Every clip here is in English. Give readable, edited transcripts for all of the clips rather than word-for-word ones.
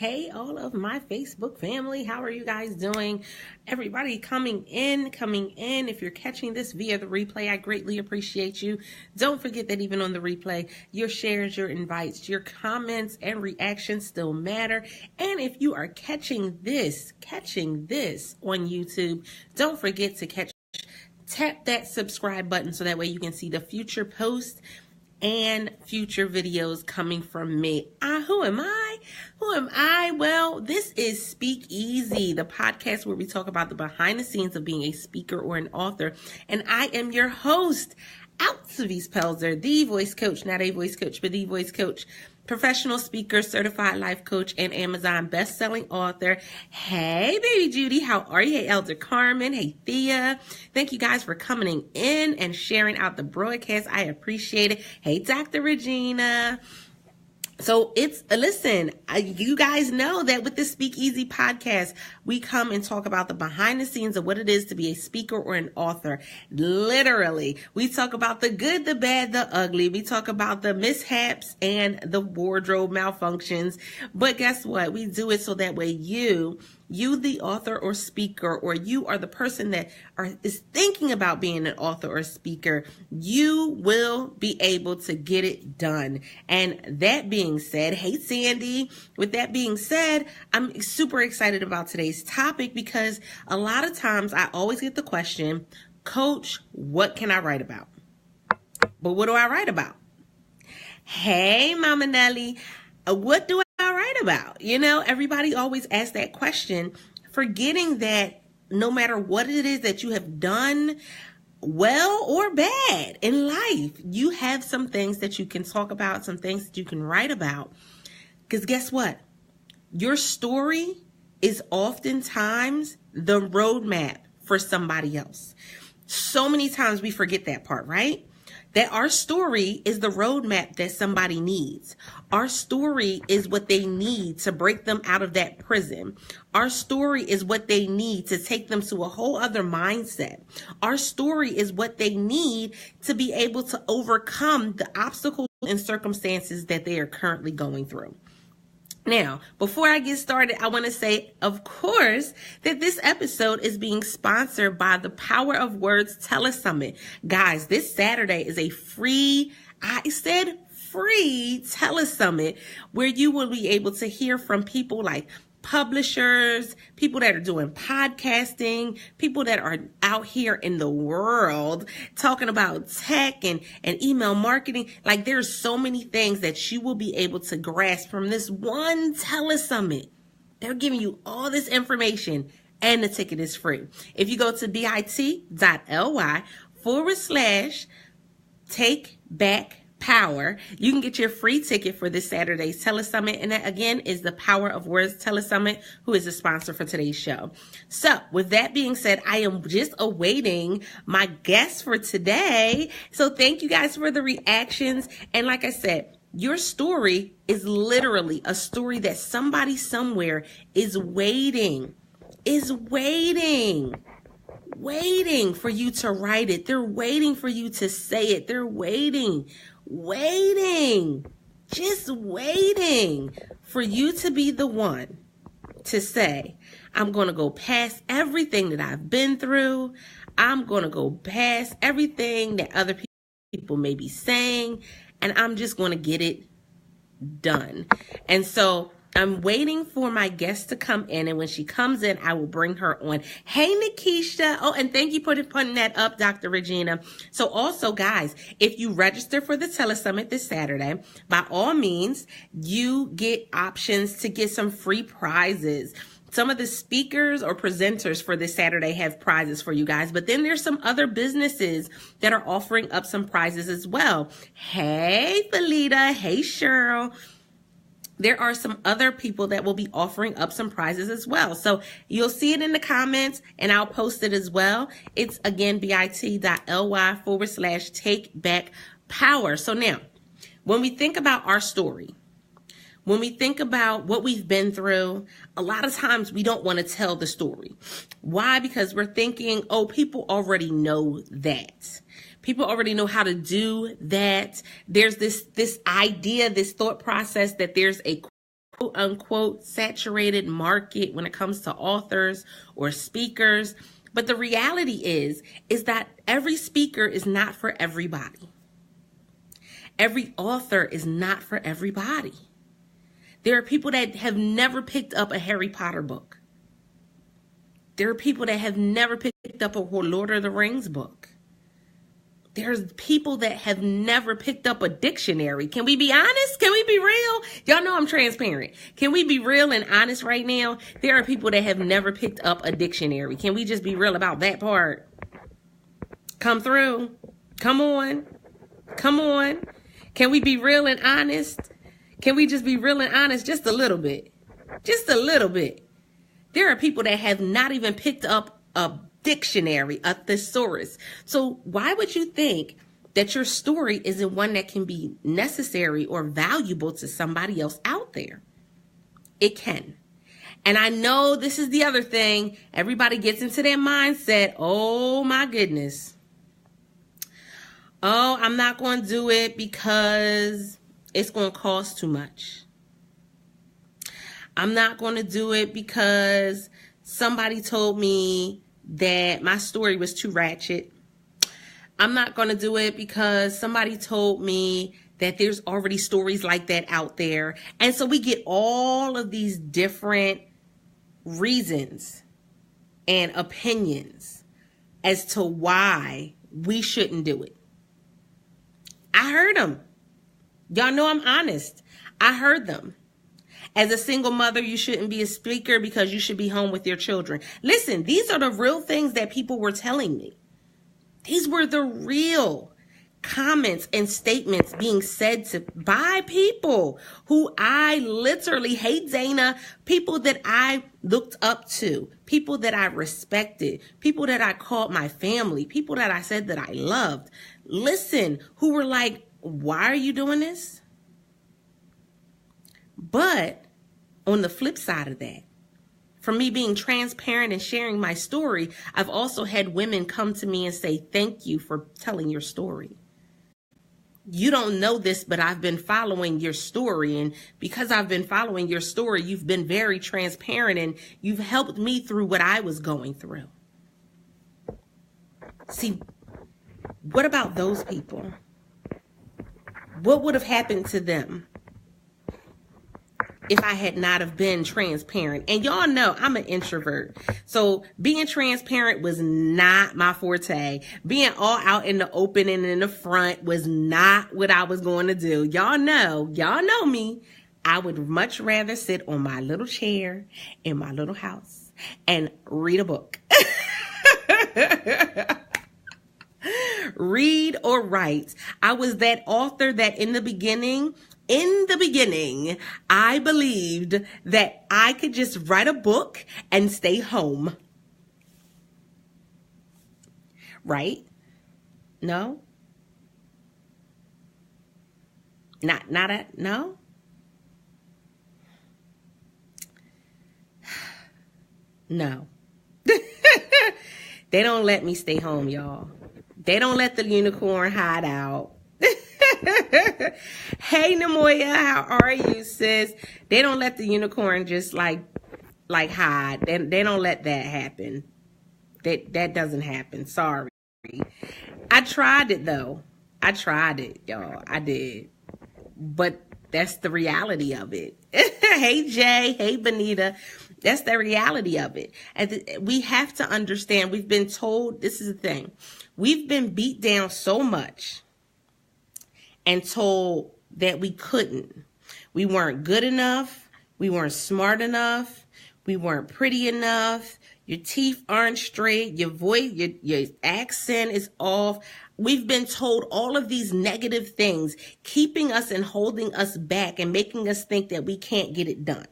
Hey, all of my Facebook family, how are you guys doing? Everybody coming in. If you're catching this via the replay, I greatly appreciate you. Don't forget that even on the replay, your shares, your invites, your comments, and reactions still matter. And if you are catching this on YouTube, don't forget to tap that subscribe button so that way you can see the future posts and future videos coming from me. Who am I? Well, this is Speak Easy, the podcast where we talk about the behind the scenes of being a speaker or an author. And I am your host, Altovise Pelzer, the voice coach, not a voice coach, but the voice coach, professional speaker, certified life coach, and Amazon best-selling author. Hey, baby Judy, how are you? Hey, Elder Carmen. Hey, Thea. Thank you guys for coming in and sharing out the broadcast. I appreciate it. Hey, Dr. Regina. So you guys know that with the Speak Easy podcast, we come and talk about the behind the scenes of what it is to be a speaker or an author. Literally, we talk about the good, the bad, the ugly. We talk about the mishaps and the wardrobe malfunctions. But guess what? We do it so that way you, the author or speaker, or you are the person that is thinking about being an author or speaker, you will be able to get it done. And that being said, hey, Sandy, with that being said, I'm super excited about today's topic because a lot of times I always get the question, Coach, what can I write about? But what do I write about? Hey, Mama Nelly, what do I write about? You know, everybody always asks that question, forgetting that no matter what it is that you have done, well or bad in life, you have some things that you can talk about, some things that you can write about. Because guess what? Your story is oftentimes the roadmap for somebody else. So many times we forget that part, right? That our story is the roadmap that somebody needs. Our story is what they need to break them out of that prison. Our story is what they need to take them to a whole other mindset. Our story is what they need to be able to overcome the obstacles and circumstances that they are currently going through. Now, before I get started, I want to say, of course, that this episode is being sponsored by the Power of Words Telesummit. Guys, this Saturday is a free telesummit where you will be able to hear from people like publishers, people that are doing podcasting, people that are out here in the world talking about tech and email marketing. Like, there's so many things that you will be able to grasp from this one telesummit. They're giving you all this information and the ticket is free. If you go to bit.ly/take-back Power, you can get your free ticket for this Saturday's telesummit. And that again is the Power of Words Telesummit, who is the sponsor for today's show. So with that being said, I am just awaiting my guest for today. So thank you guys for the reactions. And like I said, your story is literally a story that somebody somewhere is waiting for you to write it. They're waiting for you to say it. They're just waiting for you to be the one to say, I'm going to go past everything that I've been through. I'm going to go past everything that other people may be saying, and I'm just going to get it done. And so I'm waiting for my guest to come in, and when she comes in, I will bring her on. Hey, Nikisha. Oh, and thank you for putting that up, Dr. Regina. So also, guys, if you register for the telesummit this Saturday, by all means, you get options to get some free prizes. Some of the speakers or presenters for this Saturday have prizes for you guys, but then there's some other businesses that are offering up some prizes as well. Hey, Felita. Hey, Cheryl. There are some other people that will be offering up some prizes as well. So you'll see it in the comments and I'll post it as well. It's again, bit.ly/take-back-power. So now, when we think about our story, when we think about what we've been through, a lot of times we don't want to tell the story. Why? Because we're thinking, oh, people already know that. People already know how to do that. There's this idea, this thought process that there's a quote unquote saturated market when it comes to authors or speakers. But the reality is that every speaker is not for everybody. Every author is not for everybody. There are people that have never picked up a Harry Potter book. There are people that have never picked up a Lord of the Rings book. There's people that have never picked up a dictionary. Can we be honest? Can we be real? Y'all know I'm transparent. Can we be real and honest right now? There are people that have never picked up a dictionary. Can we just be real about that part? Come through. Come on. Come on. Can we be real and honest? Can we just be real and honest just a little bit? Just a little bit. There are people that have not even picked up a dictionary, a thesaurus. So why would you think that your story isn't one that can be necessary or valuable to somebody else out there? It can. And I know this is the other thing. Everybody gets into their mindset. Oh my goodness. Oh, I'm not going to do it because it's going to cost too much. I'm not going to do it because somebody told me that my story was too ratchet. I'm not going to do it because somebody told me that there's already stories like that out there. And so we get all of these different reasons and opinions as to why we shouldn't do it. I heard them. Y'all know I'm honest. I heard them. As a single mother, you shouldn't be a speaker because you should be home with your children. Listen, these are the real things that people were telling me. These were the real comments and statements being said by people who I literally, hey Dana, people that I looked up to, people that I respected, people that I called my family, people that I said that I loved. Listen, who were like, why are you doing this? But on the flip side of that, from me being transparent and sharing my story, I've also had women come to me and say, thank you for telling your story. You don't know this, but I've been following your story. And because I've been following your story, you've been very transparent and you've helped me through what I was going through. See, what about those people? What would have happened to them if I had not have been transparent? And y'all know I'm an introvert. So being transparent was not my forte. Being all out in the open and in the front was not what I was going to do. Y'all know me. I would much rather sit on my little chair in my little house and read a book. Read or write. I was that author that in the beginning, I believed that I could just write a book and stay home. Right? No? No? No. They don't let me stay home, y'all. They don't let the unicorn hide out. Hey, Namoya, how are you, sis? They don't let the unicorn just like hide. They don't let that happen. That doesn't happen. Sorry. I tried it though. I tried it, y'all. I did. But that's the reality of it. Hey, Jay. Hey, Benita. That's the reality of it. And we have to understand, we've been told, this is the thing. We've been beat down so much and told that we couldn't. We weren't good enough. We weren't smart enough. We weren't pretty enough. Your teeth aren't straight. Your voice, your accent is off. We've been told all of these negative things, keeping us and holding us back and making us think that we can't get it done.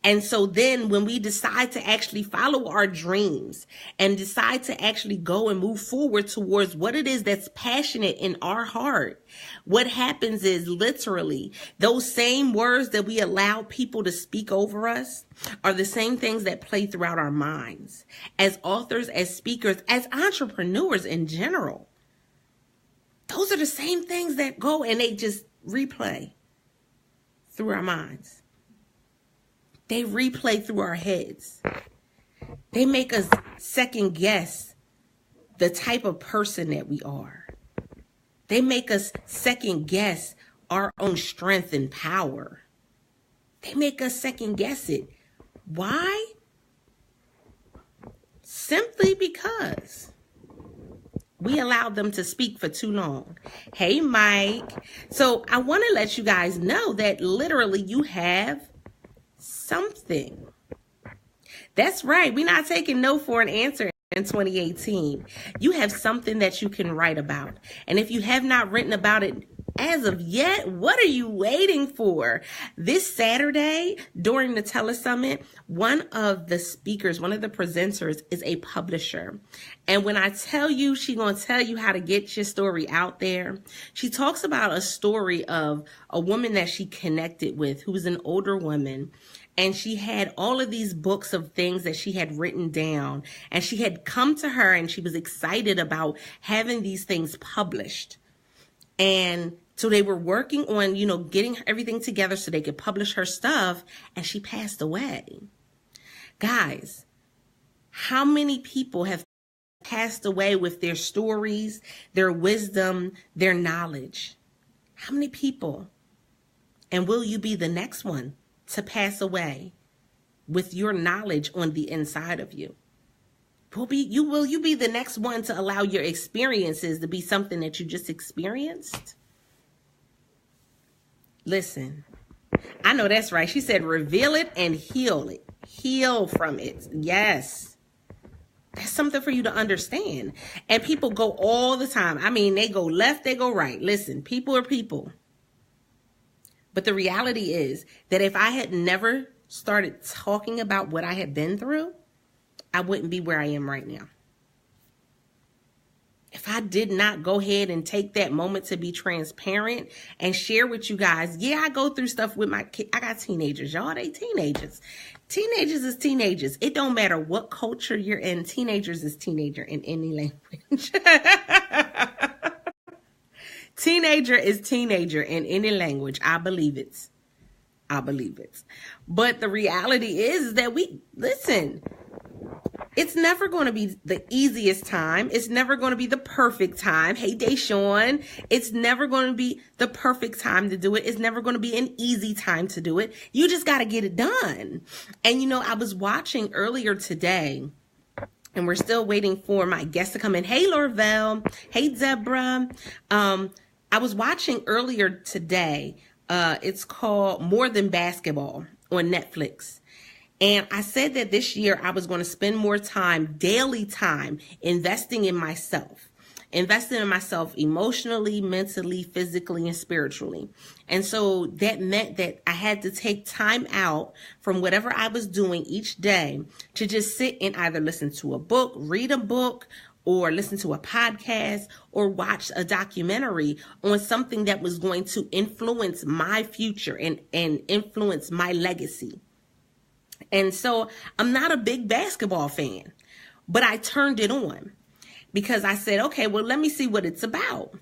And so then when we decide to actually follow our dreams and decide to actually go and move forward towards what it is that's passionate in our heart, what happens is literally those same words that we allow people to speak over us are the same things that play throughout our minds as authors, as speakers, as entrepreneurs in general. Those are the same things that go and they just replay through our minds. They replay through our heads. They make us second guess the type of person that we are. They make us second guess our own strength and power. They make us second guess it. Why? Simply because we allowed them to speak for too long. Hey, Mike. So I want to let you guys know that literally you have something. That's right. We're not taking no for an answer in 2018. You have something that you can write about. And if you have not written about it as of yet, what are you waiting for? This Saturday during the telesummit, one of the speakers, one of the presenters is a publisher. And when I tell you, she's going to tell you how to get your story out there. She talks about a story of a woman that she connected with who was an older woman. And she had all of these books of things that she had written down. And she had come to her and she was excited about having these things published. And so they were working on, getting everything together so they could publish her stuff. And she passed away. Guys, how many people have passed away with their stories, their wisdom, their knowledge? How many people? And will you be the next one to pass away with your knowledge on the inside of you? Will you be the next one to allow your experiences to be something that you just experienced? Listen, I know that's right. She said, reveal it and heal it. Heal from it. Yes. That's something for you to understand. And people go all the time. I mean, they go left, they go right. Listen, people are people. But the reality is that if I had never started talking about what I had been through, I wouldn't be where I am right now. If I did not go ahead and take that moment to be transparent and share with you guys, yeah, I go through stuff with my kids. I got teenagers, y'all. They teenagers. Teenagers is teenagers. It don't matter what culture you're in. Teenagers is teenager in any language. Teenager is teenager in any language. I believe it. I believe it. But the reality is that listen, it's never going to be the easiest time. It's never going to be the perfect time. Hey, Deshawn, it's never going to be the perfect time to do it. It's never going to be an easy time to do it. You just got to get it done. And, I was watching earlier today, and we're still waiting for my guest to come in. Hey, Lorvelle. Hey, Deborah. I was watching earlier today. It's called More Than Basketball on Netflix. And I said that this year I was going to spend more time, daily time, investing in myself emotionally, mentally, physically, and spiritually. And so that meant that I had to take time out from whatever I was doing each day to just sit and either listen to a book, read a book, or listen to a podcast, or watch a documentary on something that was going to influence my future and influence my legacy. And so I'm not a big basketball fan, but I turned it on because I said, okay, well, let me see what it's about.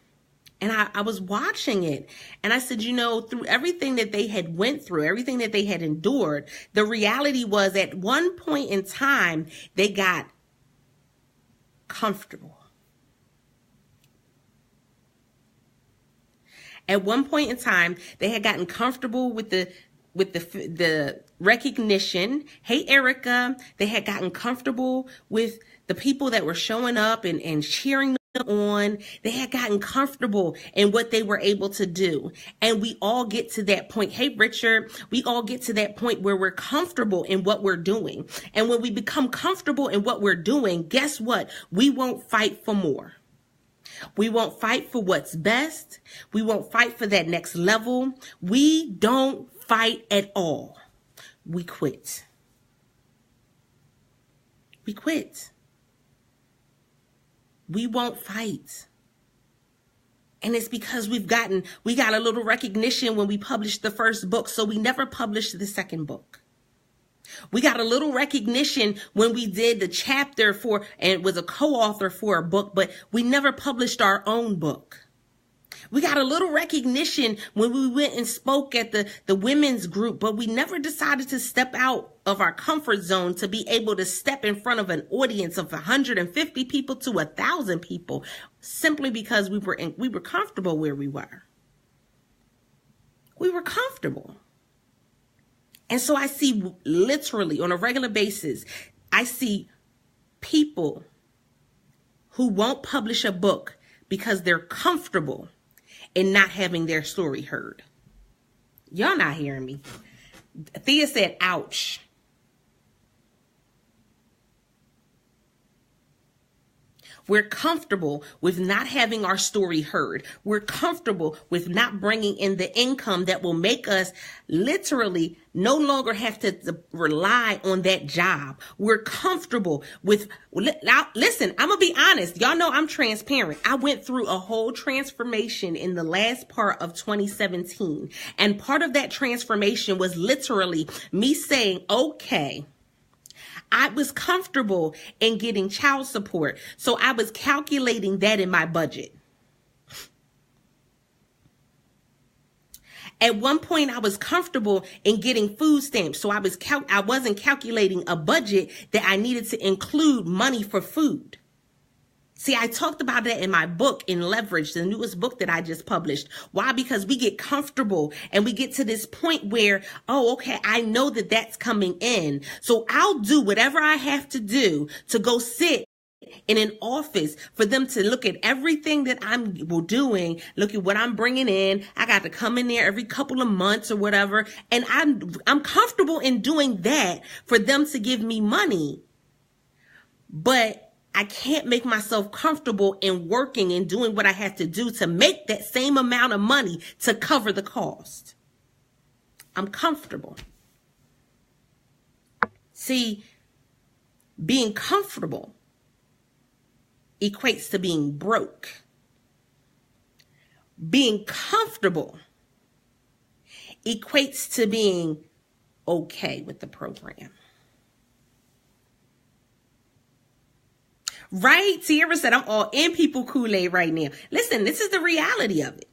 And I was watching it and I said, through everything that they had went through, everything that they had endured, the reality was at one point in time, they got comfortable. At one point in time, they had gotten comfortable with the recognition. Hey, Erica, they had gotten comfortable with the people that were showing up and cheering them on. They had gotten comfortable in what they were able to do. And we all get to that point. Hey, Richard, we all get to that point where we're comfortable in what we're doing. And when we become comfortable in what we're doing, guess what? We won't fight for more. We won't fight for what's best. We won't fight for that next level. We don't fight at all. We quit. We quit. We won't fight. And it's because we got a little recognition when we published the first book, so we never published the second book. We got a little recognition when we did the chapter and was a co-author for a book, but we never published our own book. We got a little recognition when we went and spoke at the women's group, but we never decided to step out of our comfort zone to be able to step in front of an audience of 150 people to 1,000 people, simply because we were comfortable where we were. We were comfortable. And so I see literally on a regular basis, I see people who won't publish a book because they're comfortable in not having their story heard. Y'all not hearing me. Thea said, ouch. We're comfortable with not having our story heard. We're comfortable with not bringing in the income that will make us literally no longer have to rely on that job. We're comfortable with, listen, I'm going to be honest. Y'all know I'm transparent. I went through a whole transformation in the last part of 2017. And part of that transformation was literally me saying, okay, I was comfortable in getting child support, so I was calculating that in my budget. At one point, I was comfortable in getting food stamps, so I wasn't calculating a budget that I needed to include money for food. See, I talked about that in my book, In Leverage, the newest book that I just published. Why? Because we get comfortable and we get to this point where, oh, okay, I know that that's coming in. So I'll do whatever I have to do to go sit in an office for them to look at everything that I'm doing, look at what I'm bringing in. I got to come in there every couple of months or whatever. And I'm comfortable in doing that for them to give me money. But I can't make myself comfortable in working and doing what I have to do to make that same amount of money to cover the cost. I'm comfortable. See, being comfortable equates to being broke. Being comfortable equates to being okay with the program. Right? Sierra said, I'm all in people Kool-Aid right now. Listen, this is the reality of it.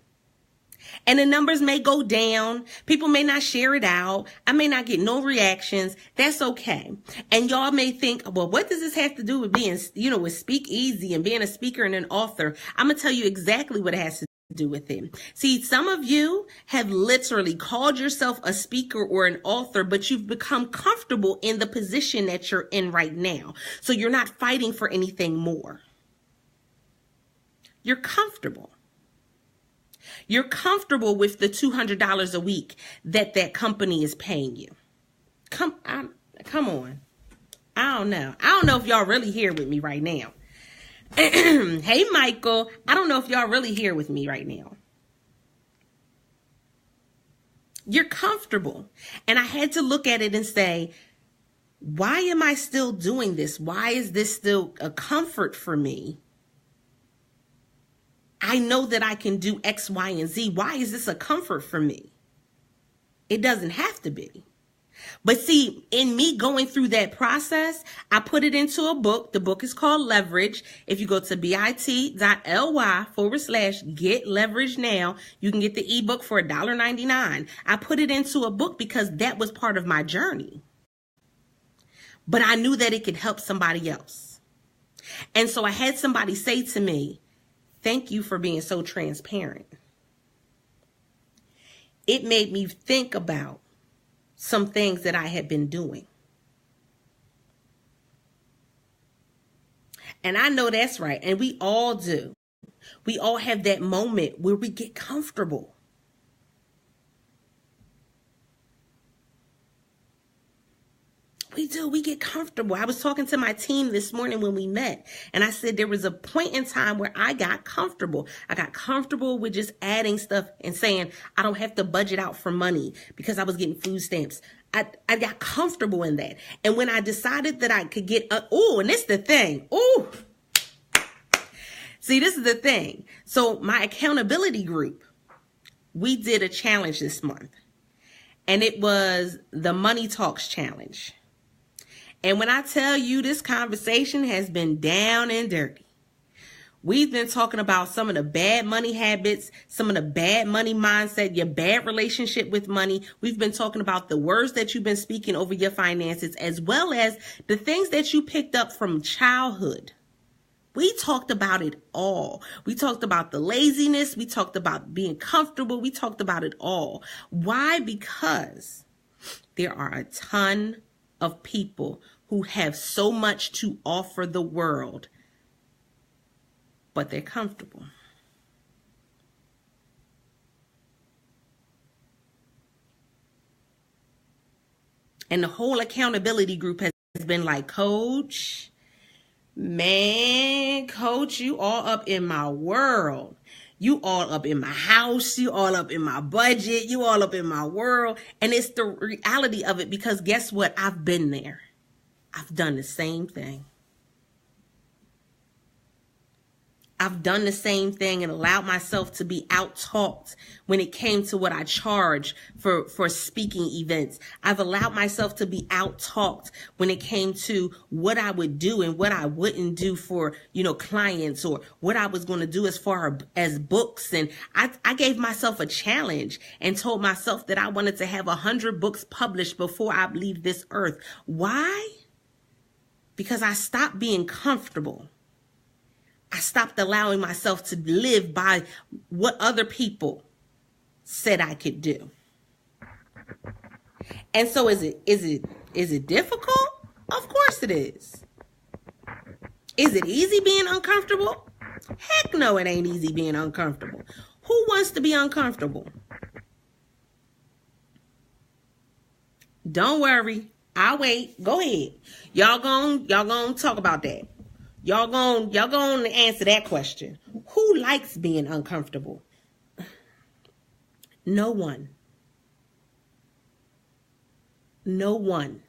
And the numbers may go down. People may not share it out. I may not get no reactions. That's okay. And y'all may think, well, what does this have to do with being, with Speak Easy and being a speaker and an author? I'm going to tell you exactly what it has to do with it. See, some of you have literally called yourself a speaker or an author, but you've become comfortable in the position that you're in right now. So you're not fighting for anything more. You're comfortable. You're comfortable with the $200 a week that company is paying you. Come on. I don't know if y'all really here with me right now. Hey, Michael, I don't know if y'all really here with me right now. You're comfortable. And I had to look at it and say, why am I still doing this? Why is this still a comfort for me? I know that I can do X, Y, and Z. Why is this a comfort for me? It doesn't have to be. But see, in me going through that process, I put it into a book. The book is called Leverage. If you go to bit.ly/get leverage now, you can get the ebook for $1.99. I put it into a book because that was part of my journey. But I knew that it could help somebody else. And so I had somebody say to me, thank you for being so transparent. It made me think about some things that I had been doing. And I know that's right. And we all do. We all have that moment where we get comfortable. We do. We get comfortable. I was talking to my team this morning when we met, and I said there was a point in time where I got comfortable. I got comfortable with just adding stuff and saying I don't have to budget out for money because I was getting food stamps. I got comfortable in that. And when I decided that I could get, and this is the thing. See, this is the thing. So my accountability group, we did a challenge this month, and it was the Money Talks Challenge. And when I tell you this conversation has been down and dirty, We've been talking about some of the bad money habits, some of the bad money mindset, your bad relationship with money. We've been talking about the words that you've been speaking over your finances, as well as the things that you picked up from childhood. We talked about it all. We talked about the laziness. We talked about being comfortable. We talked about it all. Why? Because there are a ton of people who have so much to offer the world, but they're comfortable. And the whole accountability group has been like, Coach, man, Coach, you all up in my world. You all up in my house. You all up in my budget. You all up in my world. And it's the reality of it, because guess what? I've been there. I've done the same thing. I've done the same thing and allowed myself to be out-talked when it came to what I charge for speaking events. I've allowed myself to be out-talked when it came to what I would do and what I wouldn't do for, clients, or what I was going to do as far as books. And I gave myself a challenge and told myself that I wanted to have 100 books published before I leave this earth. Why? Because I stopped being comfortable. I stopped allowing myself to live by what other people said I could do. And so is it difficult? Of course it is. Is it easy being uncomfortable? Heck no, it ain't easy being uncomfortable. Who wants to be uncomfortable? Don't worry. I'll wait. Go ahead. Y'all gonna talk about that. Y'all gonna answer that question. Who likes being uncomfortable? No one. No one.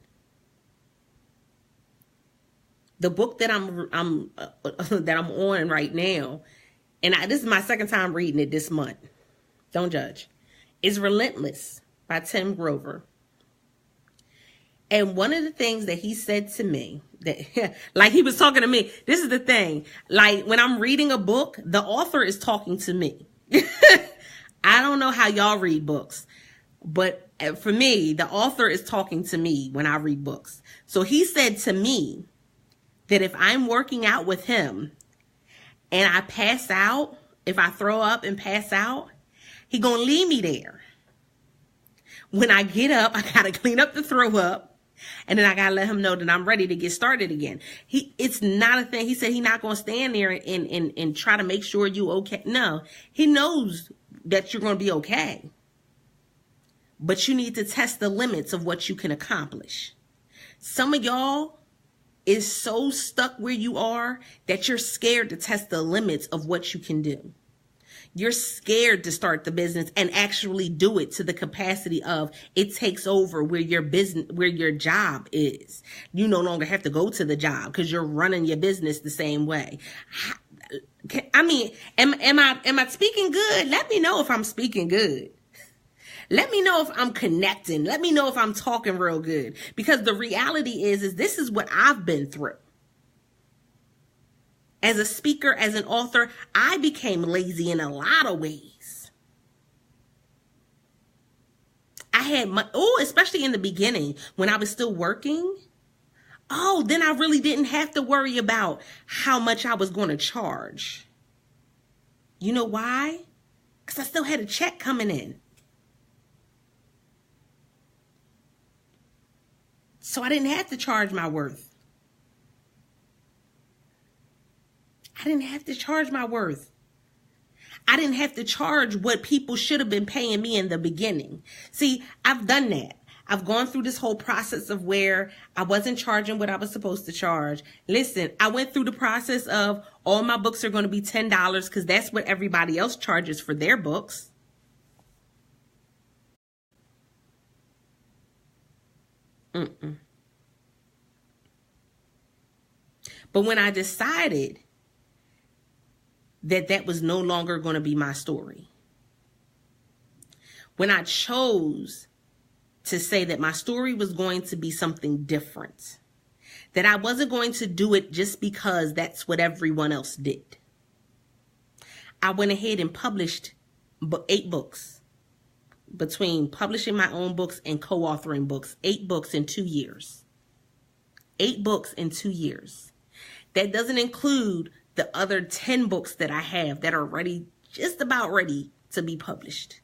The book that I'm on right now, and this is my second time reading it this month. Don't judge. It's Relentless by Tim Grover. And one of the things that he said to me, that like he was talking to me, this is the thing, like when I'm reading a book, the author is talking to me. I don't know how y'all read books, but for me, the author is talking to me when I read books. So he said to me that if I'm working out with him and I pass out, if I throw up and pass out, he gonna leave me there. When I get up, I gotta clean up the throw up. And then I gotta let him know that I'm ready to get started again. It's not a thing. He said he's not gonna stand there and try to make sure you okay. No, he knows that you're gonna be okay. But you need to test the limits of what you can accomplish. Some of y'all is so stuck where you are that you're scared to test the limits of what you can do. You're scared to start the business and actually do it to the capacity of it takes over where your business, where your job is. You no longer have to go to the job because you're running your business the same way. I mean, am I speaking good? Let me know if I'm speaking good. Let me know if I'm connecting. Let me know if I'm talking real good. Because the reality is this is what I've been through. As a speaker, as an author, I became lazy in a lot of ways. I had especially in the beginning when I was still working. Then I really didn't have to worry about how much I was going to charge. You know why? Because I still had a check coming in. So I didn't have to charge my worth. I didn't have to charge my worth. I didn't have to charge what people should have been paying me in the beginning. See, I've done that. I've gone through this whole process of where I wasn't charging what I was supposed to charge. Listen, I went through the process of all my books are going to be $10 because that's what everybody else charges for their books. But when I decided that was no longer going to be my story, when I chose to say that my story was going to be something different, that I wasn't going to do it just because that's what everyone else did, I went ahead and published 8 books. Between publishing my own books and co-authoring books, 8 books in 2 years. 8 books in 2 years. That doesn't include the other 10 books that I have that are ready, just about ready to be published.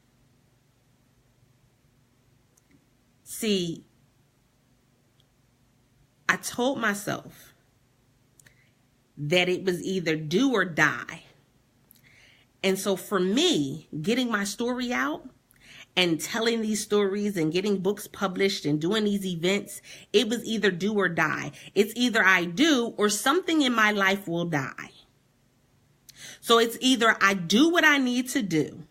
See, I told myself that it was either do or die. And so for me, getting my story out and telling these stories and getting books published and doing these events, it was either do or die. It's either I do or something in my life will die. So it's either I do what I need to do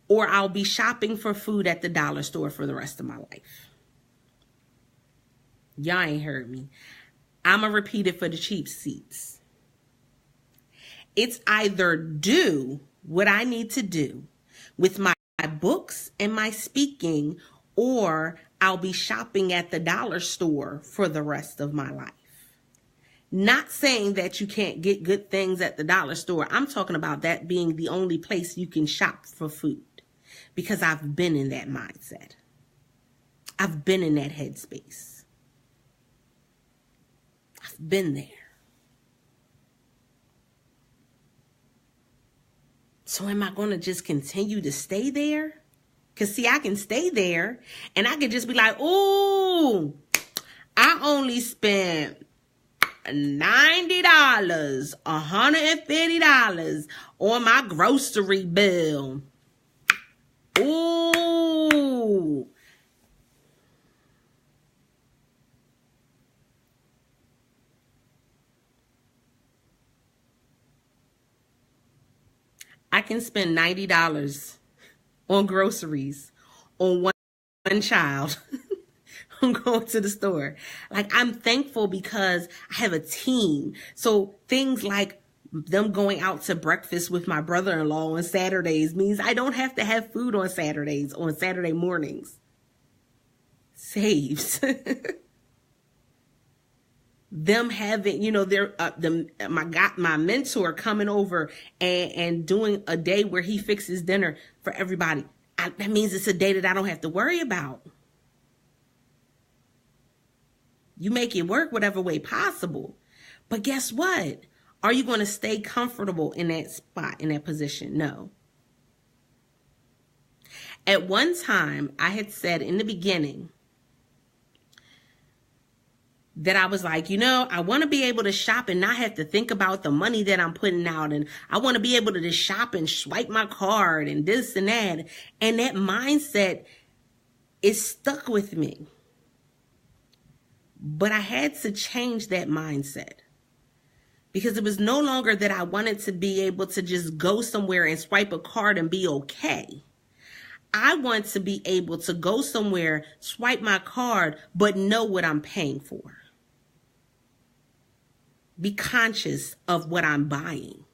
or I'll be shopping for food at the dollar store for the rest of my life. Y'all ain't heard me. I'm going to repeat it for the cheap seats. It's either do what I need to do with my books and my speaking, or I'll be shopping at the dollar store for the rest of my life. Not saying that you can't get good things at the dollar store. I'm talking about that being the only place you can shop for food, because I've been in that mindset. I've been in that headspace. I've been there. So am I going to just continue to stay there? Because see, I can stay there and I can just be like, ooh, I only spent $90, $150 on my grocery bill. Ooh. I can spend $90 on groceries on one child. I'm going to the store. Like, I'm thankful because I have a team. So things like them going out to breakfast with my brother-in-law on Saturdays means I don't have to have food on Saturdays, on Saturday mornings. Saves. Them having, you know, my mentor coming over and doing a day where he fixes dinner for everybody. That means it's a day that I don't have to worry about. You make it work whatever way possible. But guess what? Are you going to stay comfortable in that spot, in that position? No. At one time, I had said in the beginning that I was like, you know, I want to be able to shop and not have to think about the money that I'm putting out. And I want to be able to just shop and swipe my card and this and that. And that mindset is stuck with me. But I had to change that mindset because it was no longer that I wanted to be able to just go somewhere and swipe a card and be okay. I want to be able to go somewhere, swipe my card, but know what I'm paying for. Be conscious of what I'm buying.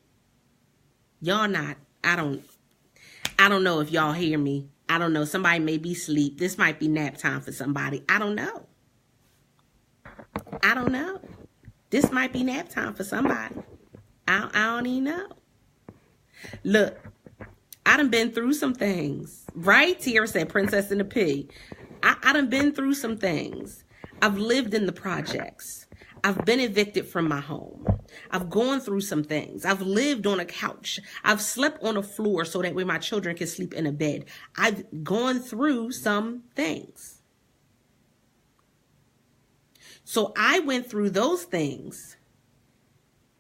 Y'all not, I don't know if y'all hear me. I don't know. Somebody may be asleep. This might be nap time for somebody. I don't know. I don't know. This might be nap time for somebody. I don't even know. Look, I done been through some things, right? Tiara said, Princess and the Pig. I done been through some things. I've lived in the projects. I've been evicted from my home. I've gone through some things. I've lived on a couch. I've slept on a floor so that way my children can sleep in a bed. I've gone through some things. So I went through those things,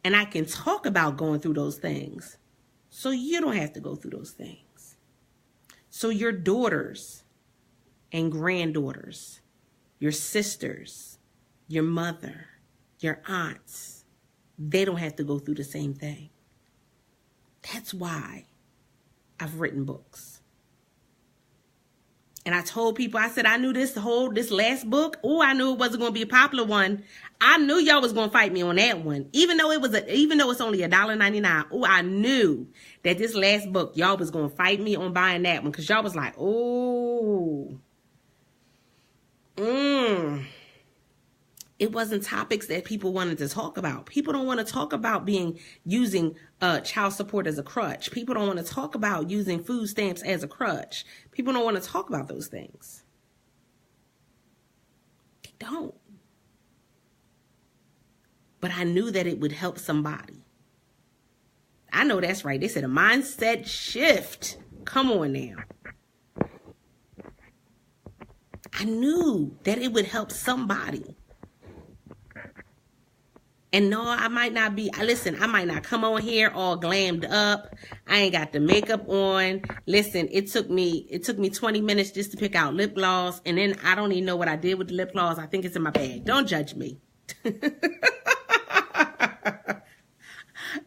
and I can talk about going through those things. So you don't have to go through those things. So your daughters and granddaughters, your sisters, your mother, your aunts, they don't have to go through the same thing. That's why I've written books. And I told people, I said, I knew this last book. Oh, I knew it wasn't going to be a popular one. I knew y'all was going to fight me on that one. Even though it's only $1.99. Oh, I knew that this last book, y'all was going to fight me on buying that one. Because y'all was like, oh, It wasn't topics that people wanted to talk about. People don't want to talk about using child support as a crutch. People don't want to talk about using food stamps as a crutch. People don't want to talk about those things. They don't. But I knew that it would help somebody. I know that's right. They said a mindset shift. Come on now. I knew that it would help somebody. And no, I might not come on here all glammed up. I ain't got the makeup on. Listen, it took me 20 minutes just to pick out lip gloss. And then I don't even know what I did with the lip gloss. I think it's in my bag. Don't judge me.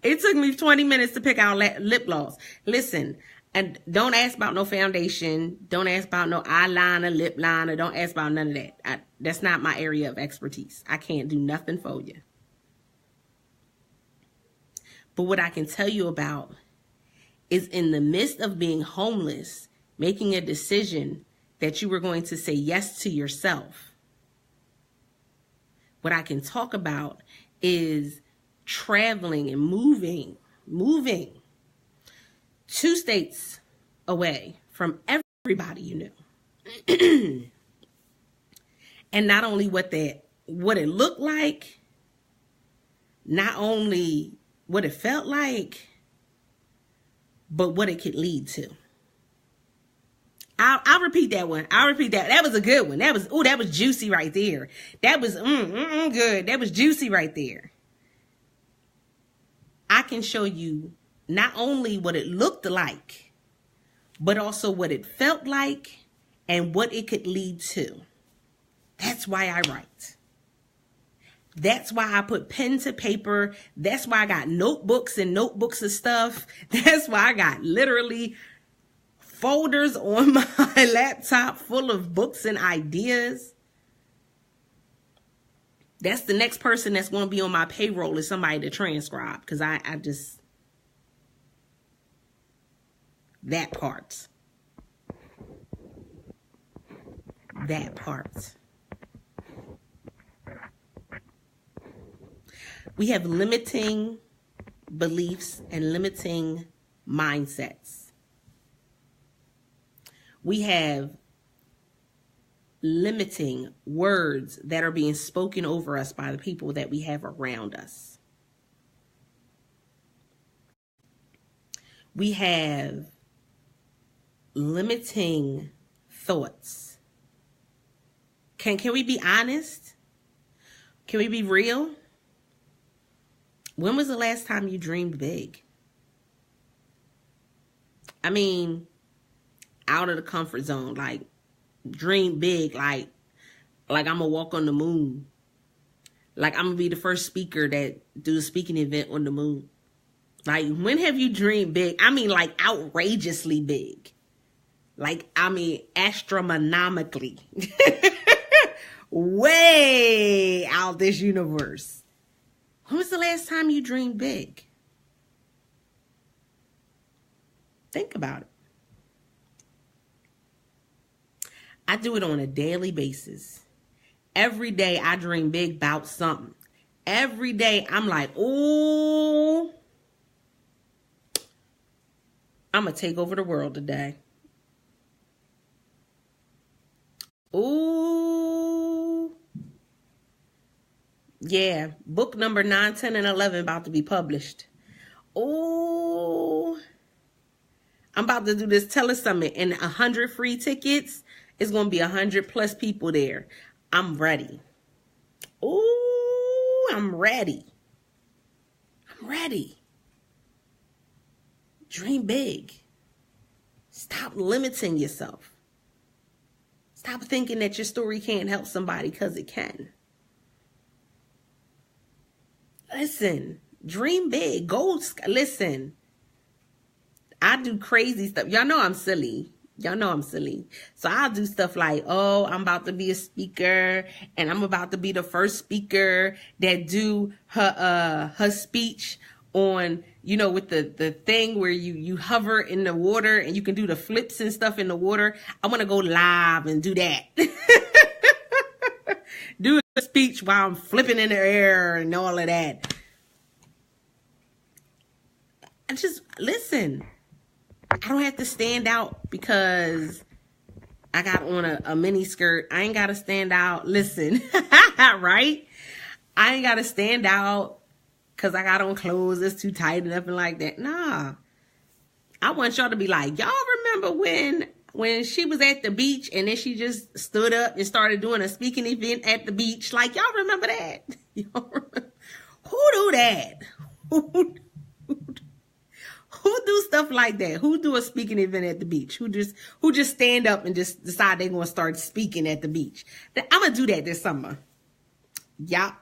It took me 20 minutes to pick out lip gloss. Listen, and don't ask about no foundation. Don't ask about no eyeliner, lip liner. Don't ask about none of that. That's not my area of expertise. I can't do nothing for you. But what I can tell you about is in the midst of being homeless, making a decision that you were going to say yes to yourself. What I can talk about is traveling and moving 2 states away from everybody you knew. And not only what it looked like, not only what it felt like, but what it could lead to. I'll repeat that one. That was a good one. That was juicy right there. That was good. That was juicy right there. I can show you not only what it looked like, but also what it felt like and what it could lead to. That's why I write. That's why I put pen to paper. That's why I got notebooks and notebooks of stuff. That's why I got literally folders on my laptop full of books and ideas. That's the next person that's going to be on my payroll is somebody to transcribe. Because I just, that part. We have limiting beliefs and limiting mindsets. We have limiting words that are being spoken over us by the people that we have around us. We have limiting thoughts. Can we be honest? Can we be real? When was the last time you dreamed big? I mean, out of the comfort zone, like dream big, like I'm gonna walk on the moon. Like I'm gonna be the first speaker that do a speaking event on the moon. Like, when have you dreamed big? I mean, like outrageously big. Like, I mean, astronomically. Way out this universe. When was the last time you dreamed big? Think about it. I do it on a daily basis. Every day I dream big about something. Every day I'm like, ooh, I'm going to take over the world today. Ooh. Yeah, book number 9, 10, and 11 about to be published. Ooh. I'm about to do this telesummit and 100 free tickets. It's going to be 100 plus people there. I'm ready. Ooh, I'm ready. I'm ready. Dream big. Stop limiting yourself. Stop thinking that your story can't help somebody, because it can. Listen, dream big. Listen, I do crazy stuff. Y'all know I'm silly. So I'll do stuff like, oh, I'm about to be a speaker, and I'm about to be the first speaker that do her speech on, with the thing where you hover in the water and you can do the flips and stuff in the water. I want to go live and do that. Do speech while I'm flipping in the air and all of that. I just, listen, I don't have to stand out because I got on a mini skirt. I ain't got to stand out. Listen, right? I ain't got to stand out because I got on clothes that's too tight and nothing like that. Nah. I want y'all to be like, y'all remember when she was at the beach and then she just stood up and started doing a speaking event at the beach? Like, y'all remember that? Y'all remember? Who do that? Who do stuff like that? Who do a speaking event at the beach? Who just stand up and just decide they're going to start speaking at the beach? I'm going to do that this summer. Y'all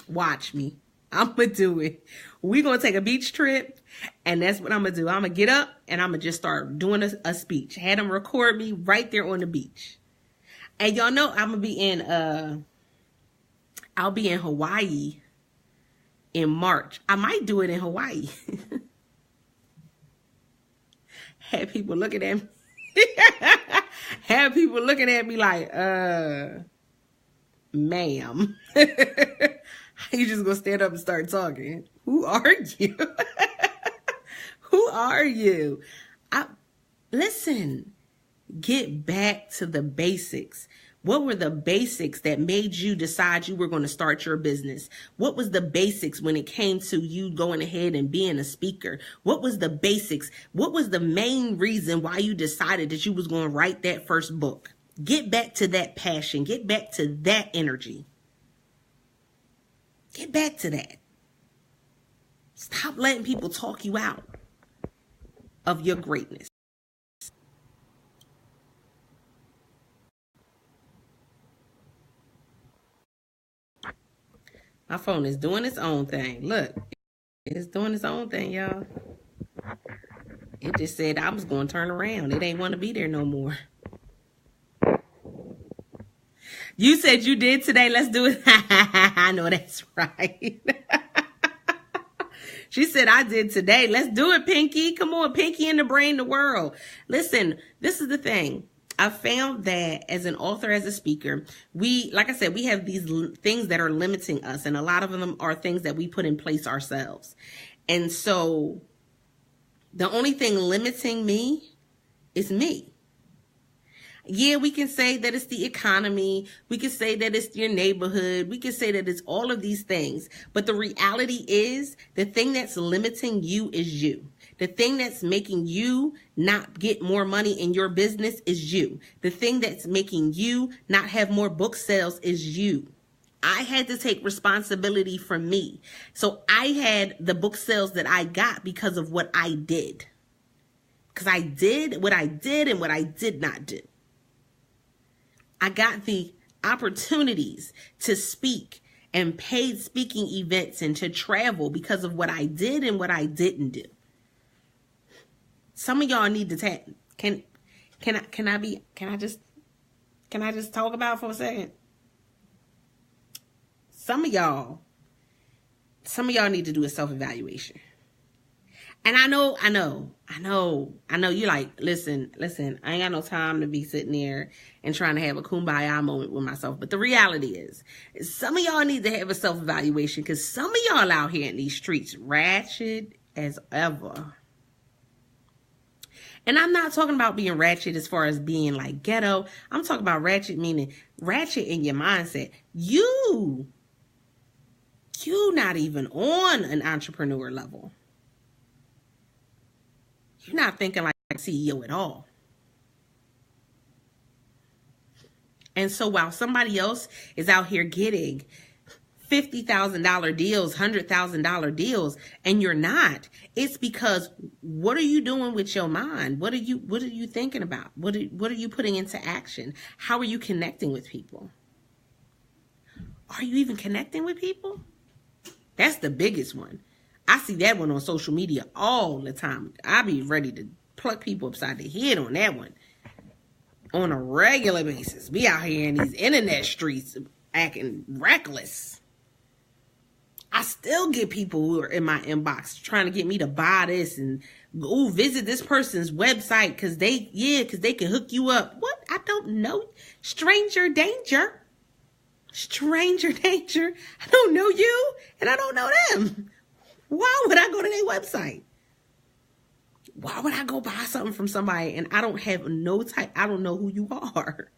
watch me. I'm going to do it. We're going to take a beach trip, and that's what I'm going to do. I'm going to get up, and I'm going to just start doing a speech. Had them record me right there on the beach. And y'all know I'm going to be I'll be in Hawaii in March. I might do it in Hawaii. Had people looking at me. Had people looking at me like, ma'am. You just gonna stand up and start talking. Who are you? Who are you? Listen, get back to the basics. What were the basics that made you decide you were going to start your business? What was the basics when it came to you going ahead and being a speaker? What was the basics? What was the main reason why you decided that you was going to write that first book? Get back to that passion. Get back to that energy. Get back to that. Stop letting people talk you out of your greatness. My phone is doing its own thing. Look, it's doing its own thing, y'all. It just said I was going to turn around. It ain't want to be there no more. You said you did today. Let's do it. I know that's right. She said I did today. Let's do it, Pinky. Come on, Pinky in the brain, the world. Listen, this is the thing. I found that as an author, as a speaker, like I said, we have these things that are limiting us. And a lot of them are things that we put in place ourselves. And so the only thing limiting me is me. Yeah, we can say that it's the economy. We can say that it's your neighborhood. We can say that it's all of these things. But the reality is the thing that's limiting you is you. The thing that's making you not get more money in your business is you. The thing that's making you not have more book sales is you. I had to take responsibility for me. So I had the book sales that I got because of what I did. Because I did what I did and what I did not do. I got the opportunities to speak and paid speaking events and to travel because of what I did and what I didn't do. Some of y'all need to can I just talk about it for a second? Some of y'all need to do a self-evaluation. And I know you're like, listen, I ain't got no time to be sitting there and trying to have a kumbaya moment with myself. But the reality is some of y'all need to have a self-evaluation because some of y'all out here in these streets ratchet as ever. And I'm not talking about being ratchet as far as being like ghetto. I'm talking about ratchet meaning ratchet in your mindset. You not even on an entrepreneur level. You're not thinking like a CEO at all. And so while somebody else is out here getting $50,000 deals, $100,000 deals, and you're not, it's because what are you doing with your mind? What are you thinking about? What are you putting into action? How are you connecting with people? Are you even connecting with people? That's the biggest one. I see that one on social media all the time. I be ready to pluck people upside the head on that one on a regular basis. We out here in these internet streets acting reckless. I still get people who are in my inbox trying to get me to buy this and go visit this person's website because they can hook you up. What? I don't know. Stranger danger. Stranger danger. I don't know you and I don't know them. Why would I go to their website? Why would I go buy something from somebody and I don't have I don't know who you are?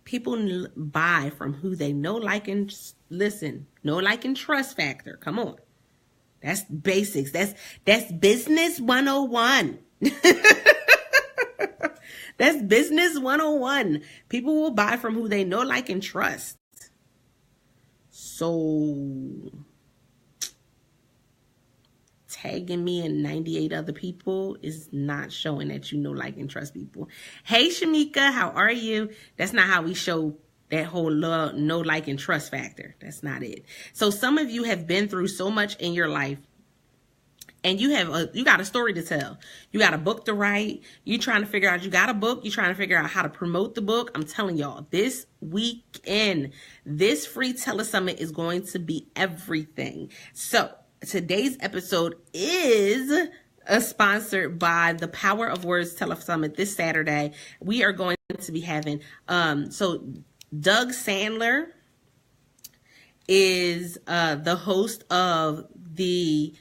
People buy from who they know, like, and listen, know, like, and trust factor. Come on. That's basics. That's business 101. That's business 101. People will buy from who they know, like, and trust. So tagging me and 98 other people is not showing that you know, like, and trust people. Hey, Shamika, how are you? That's not how we show that whole love, know, like, and trust factor. That's not it. So some of you have been through so much in your life, and you got a story to tell. You got a book to write. You trying to figure out, you got a book. You trying to figure out how to promote the book. I'm telling y'all, this weekend, this free telesummit is going to be everything. So today's episode is sponsored by the Power of Words Telesummit this Saturday. We are going to be having, so Doug Sandler is the host of the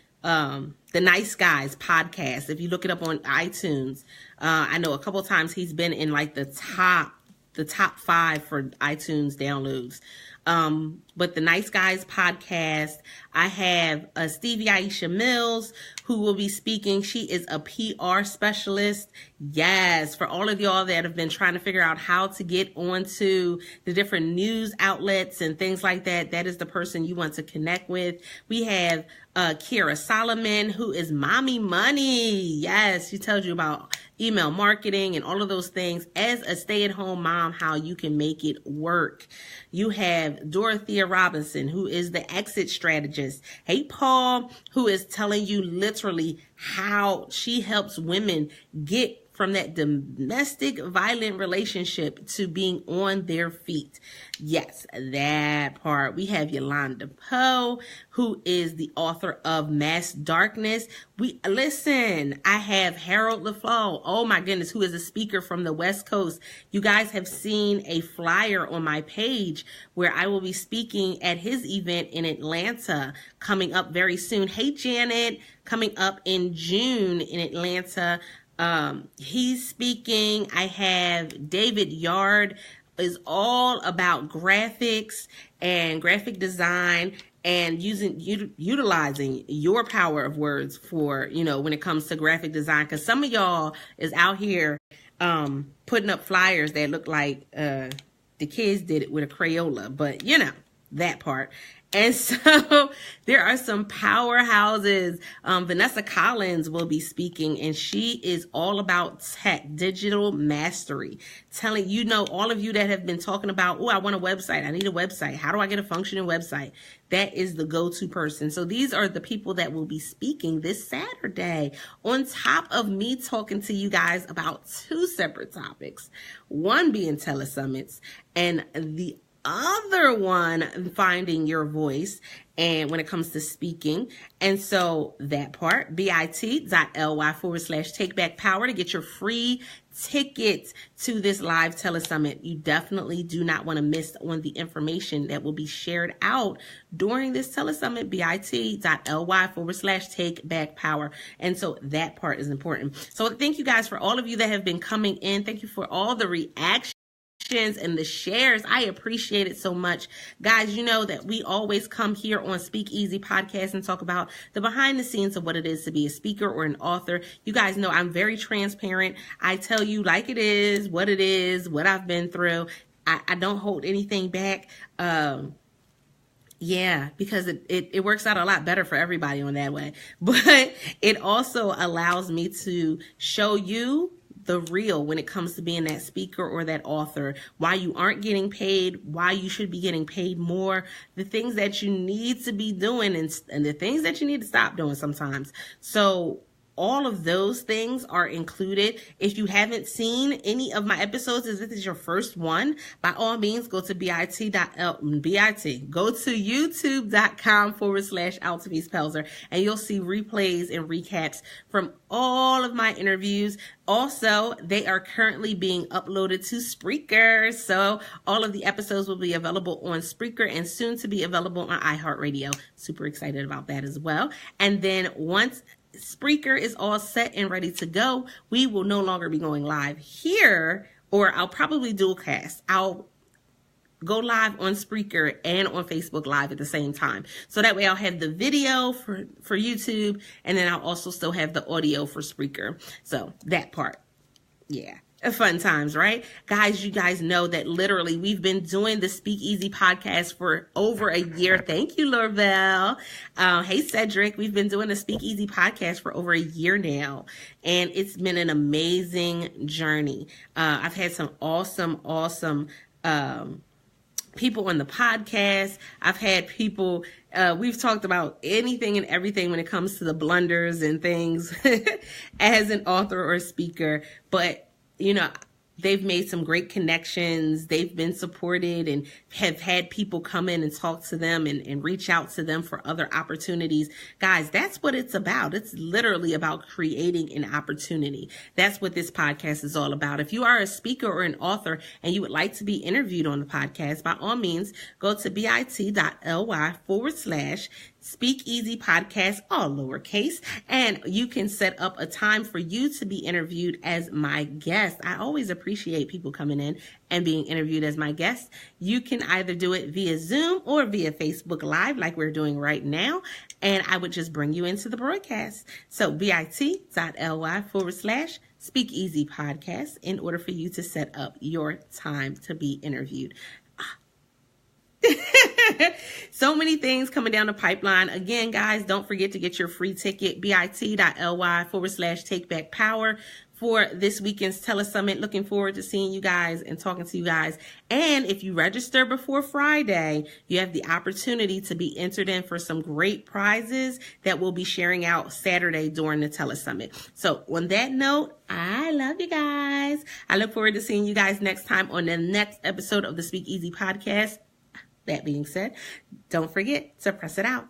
Nice Guys podcast. If you look it up on iTunes, I know a couple of times he's been in like the top 5 for iTunes downloads. But the Nice Guys podcast, I have Stevie Aisha Mills, who will be speaking. She is a PR specialist. Yes, for all of y'all that have been trying to figure out how to get onto the different news outlets and things like that, that is the person you want to connect with. We have Kira Solomon, who is Mommy Money. Yes, she tells you about email marketing and all of those things as a stay-at-home mom, how you can make it work. You have Dorothea Robinson, who is the exit strategist. Hey, Paul, who is telling you literally how she helps women get from that domestic violent relationship to being on their feet. Yes, that part. We have Yolanda Poe, who is the author of Mass Darkness. I have Harold LaFleur. Oh my goodness, who is a speaker from the West Coast. You guys have seen a flyer on my page where I will be speaking at his event in Atlanta coming up very soon. Hey, Janet, coming up in June in Atlanta. He's speaking. I have David Yard, is all about graphics and graphic design and utilizing your power of words for, when it comes to graphic design. Because some of y'all is out here putting up flyers that look like the kids did it with a Crayola, but that part. And so there are some powerhouses. Vanessa Collins will be speaking, and she is all about tech, digital mastery. Telling all of you that have been talking about, I want a website. I need a website. How do I get a functioning website? That is the go-to person. So these are the people that will be speaking this Saturday, on top of me talking to you guys about 2 separate topics, one being telesummits and the other one finding your voice and when it comes to speaking. And so that part, bit.ly/takebackpower to get your free tickets to this live telesummit. You definitely do not want to miss on the information that will be shared out during this telesummit, bit.ly/takebackpower. And so that part is important. So thank you guys for all of you that have been coming in. Thank you for all the reactions and the shares. I appreciate it so much. Guys, you know that we always come here on Speakeasy Podcast and talk about the behind the scenes of what it is to be a speaker or an author. You guys know I'm very transparent. I tell you like it is, what I've been through. I don't hold anything back. Because it works out a lot better for everybody on that way. But it also allows me to show you the real when it comes to being that speaker or that author, why you aren't getting paid, why you should be getting paid more, the things that you need to be doing and the things that you need to stop doing sometimes. So all of those things are included. If you haven't seen any of my episodes, if this is your first one, by all means, go to go to youtube.com/Altovise Pelzer, and you'll see replays and recaps from all of my interviews. Also, they are currently being uploaded to Spreaker. So all of the episodes will be available on Spreaker and soon to be available on iHeartRadio. Super excited about that as well. And then once Spreaker is all set and ready to go, we will no longer be going live here, or I'll probably dual cast. I'll go live on Spreaker and on Facebook Live at the same time. So that way I'll have the video for YouTube, and then I'll also still have the audio for Spreaker. So that part, yeah. Fun times, right? Guys, you guys know that literally we've been doing the Speak Easy podcast for over a year. Thank you, Lorvelle. Hey, Cedric. We've been doing the Speak Easy podcast for over a year now, and it's been an amazing journey. I've had some awesome people on the podcast. I've had people, we've talked about anything and everything when it comes to the blunders and things as an author or speaker. But you know, they've made some great connections. They've been supported and have had people come in and talk to them and reach out to them for other opportunities. Guys, that's what it's about. It's literally about creating an opportunity. That's what this podcast is all about. If you are a speaker or an author and you would like to be interviewed on the podcast, by all means, go to bit.ly/Speak Easy Podcast, all lowercase, and you can set up a time for you to be interviewed as my guest. I always appreciate people coming in and being interviewed as my guest. You can either do it via Zoom or via Facebook Live like we're doing right now, and I would just bring you into the broadcast. So bit.ly/Speak Easy Podcast in order for you to set up your time to be interviewed. So many things coming down the pipeline. Again, guys, don't forget to get your free ticket, bit.ly/Take Back Power for this weekend's telesummit. Looking forward to seeing you guys and talking to you guys. And if you register before Friday, you have the opportunity to be entered in for some great prizes that we'll be sharing out Saturday during the telesummit. So on that note, I love you guys. I look forward to seeing you guys next time on the next episode of the Speak Easy podcast. That being said, don't forget to press it out.